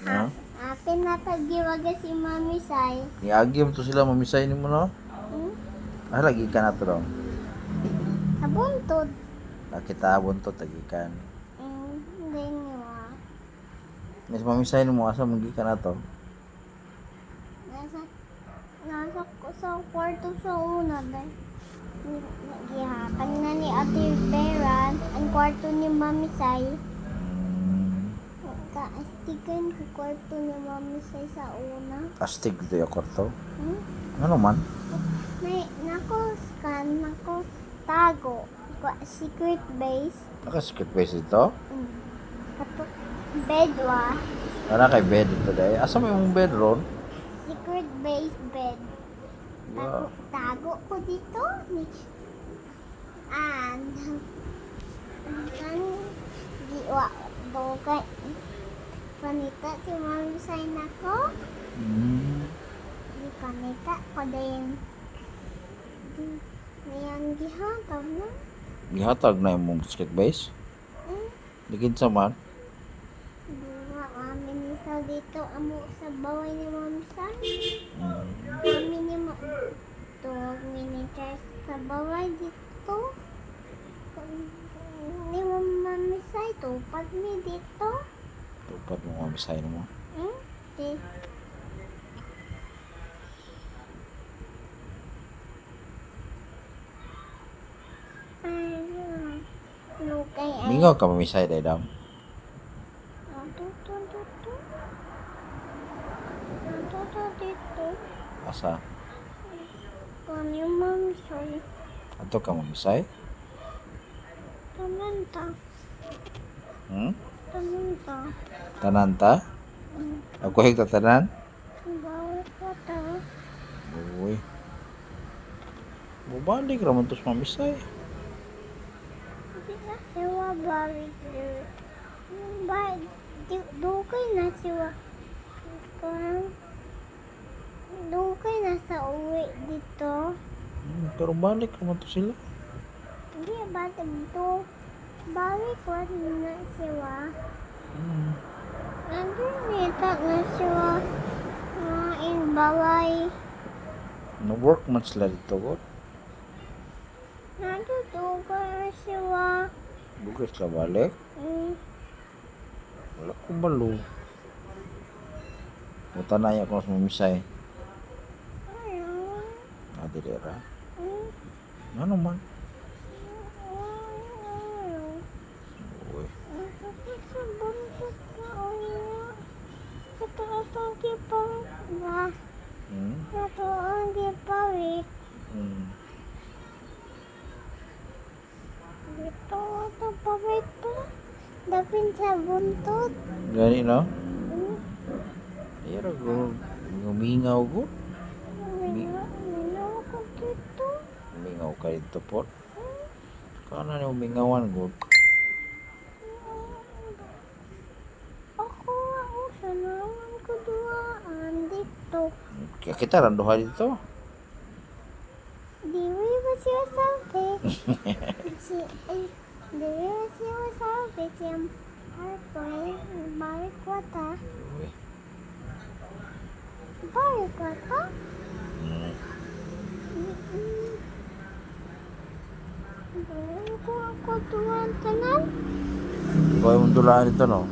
Ha? Pinatagiwaga si Mami Sai. Iagim to sila mamisay nimo no? Hmm? Lagi ka na to daw. Nabuntod. Nakita buntot tagikan. Hindi niya. Mas mamisay nimo asa mong gikan na to? Nasa sa kwarto sa una dahil nagihatag na ni Ate Peran ang kwarto ni Mami Sai. Kaastigan ko kwarto ni Mami Sai sa una. Astig dito yung kwarto. Hmm? Ano man? May nako tago. Secret base. Naka-secret base dito? Kato bedwa. Wala kay bed dito dahil. Asa mo yung bed ron? Secret base bed. Wow. Tago ko dito. And kan giwa do kay panita si Mami Sai nako. Di panita ko din. Ngayon gihatag na. Gihatag na yung secret base? Digid sa man? Dua kami ni Sal dito amo sa baway ni Mami Sai. Kami ni Tuwag minichar sa baway dito. Ni Mami Sai tupad mi dito. Tupat mo mamisay mo. Di. Lukay ay. Lingaw ka mamisay dahil dam. Dito. Asa? Kung yung Mami Sai. Ato ka mamisay? Tanan ta. Tanan ta. Tanan ta? Ako higta tanan? Bawal ka ta. Uy. Bubalik raman to sa mamisay. Hindi na siya balik dir. Ba, dukay na siya. Dukay na sa uwi dito. Pero balik raman to sila. Hindi ba dito? Balik ko na siya. Nandunita na siya. In balay. No-work man sila dito ko. Nandudukay na siya. Bukas ka balik. Wala ko balo. Punta na ako sa mamisay. Ayun. Adilera. Ano man? Uy. Ito ang gipawit. Ito ang gipawit. Ito ang pawit pa. Dapin sa buntot. Gani no? Ira ko. Gumingaw ko. Minaw ko dito. Gumingaw ka dito po. Kana ni umingawan ko. Ako sanawan ko duaan dito. Kaya kita randuha dito. Diwi ba siya sabi? Diwi ba siya sabi? Siyam harpoy. Balik ko ta. Uy. Balik ko ta. Balik ko ako duaan tanan. Ikaw yung dulaan dito no?